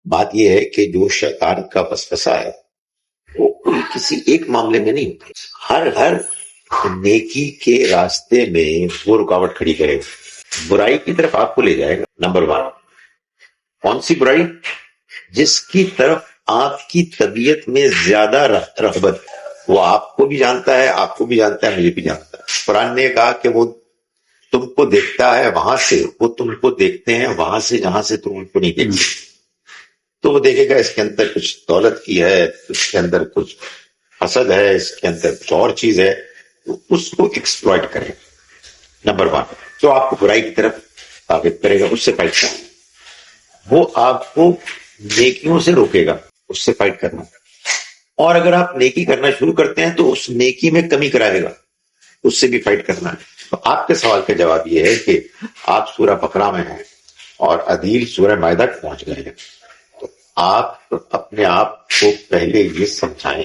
بات یہ ہے کہ جو شیطان کا وسوسہ ہے وہ کسی ایک معاملے میں نہیں ہوتا، ہر نیکی کے راستے میں وہ رکاوٹ کھڑی کرے گا، برائی کی طرف آپ کو لے جائے گا۔ نمبر 1، کون سی برائی؟ جس کی طرف آپ کی طبیعت میں زیادہ رغبت، وہ آپ کو بھی جانتا ہے، آپ کو بھی جانتا ہے، مجھے بھی جانتا ہے۔ قرآن نے کہا کہ وہ تم کو دیکھتا ہے وہاں سے، وہ تم کو دیکھتے ہیں وہاں سے جہاں سے تم ان کو نہیں دیکھتے۔ تو وہ دیکھے گا اس کے اندر کچھ دولت کی ہے، اس کے اندر کچھ حسد ہے، اس کے اندر کچھ اور چیز ہے، تو اس کو ایکسپلائٹ کرے۔ نمبر 1، جو آپ کو برائی کی طرف ثابت کرے گا اس سے فائٹ کرنا، وہ آپ کو نیکیوں سے روکے گا، اس سے فائٹ کرنا۔ اور اگر آپ نیکی کرنا شروع کرتے ہیں تو اس نیکی میں کمی کرائے گا، اس سے بھی فائٹ کرنا ہے۔ تو آپ کے سوال کا جواب یہ ہے کہ آپ سورہ بقرہ میں ہیں اور عدیل سورہ مائدہ تک پہنچ گئے ہیں، تو آپ اپنے آپ کو پہلے یہ سمجھائیں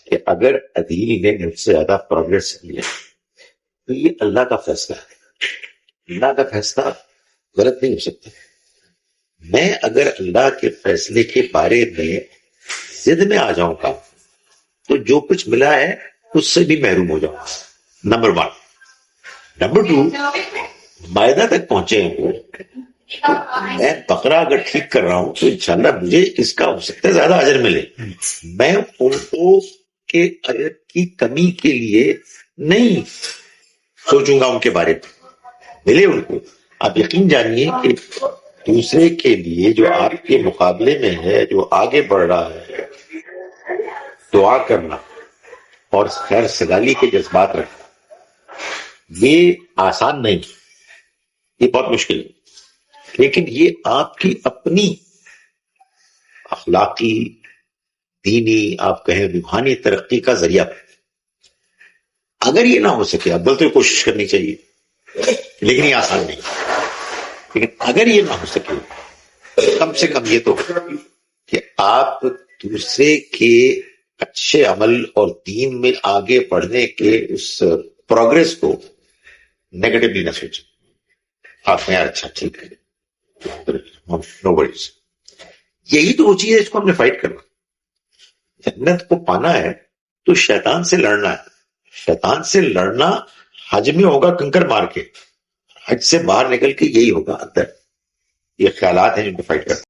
کہ اگر عدیل نے مجھ سے زیادہ پروگریس کی ہے تو یہ اللہ کا فیصلہ ہے، اللہ کا فیصلہ غلط نہیں ہو سکتا۔ میں اگر اللہ کے فیصلے کے بارے میں ضد میں آ جاؤں گا تو جو کچھ ملا ہے اس سے بھی محروم ہو جاؤں گا۔ نمبر 1۔ نمبر 2، مائدہ تک پہنچے ہیں وہ، میں بقرہ اگر ٹھیک کر رہا ہوں تو انشاءاللہ مجھے اس کا ہو سکتا ہے زیادہ اجر ملے۔ میں ان کو کے اجر کی کمی کے لیے نہیں سوچوں گا، ان کے بارے میں ملے ان کو۔ آپ یقین جانیے کہ دوسرے کے لیے جو آپ کے مقابلے میں ہے، جو آگے بڑھ رہا ہے، دعا کرنا اور خیر سگالی کے جذبات رکھنا یہ آسان نہیں، یہ بہت مشکل ہے، لیکن یہ آپ کی اپنی اخلاقی، دینی، آپ کہیں روحانی ترقی کا ذریعہ ہے۔ اگر یہ نہ ہو سکے، اب بولتے کوشش کرنی چاہیے، لیکن یہ آسان نہیں، لیکن اگر یہ نہ ہو سکے کم سے کم یہ تو کہ آپ دوسرے کے اچھے عمل اور دین میں آگے بڑھنے کے اس پروگرس کو نیگیٹولی نہ سوچیں۔ آپ نے یار اچھا ٹھیک ہے، نو ورڈز، یہی تو وہ چیز ہے جس کو ہم نے فائٹ کرنا۔ جنت کو پانا ہے تو شیطان سے لڑنا ہے۔ شیطان سے لڑنا حج میں ہوگا کنکر مار کے، حج سے باہر نکل کے یہی ہوگا اندر۔ یہ خیالات ہیں جن کو فائٹ کرنا۔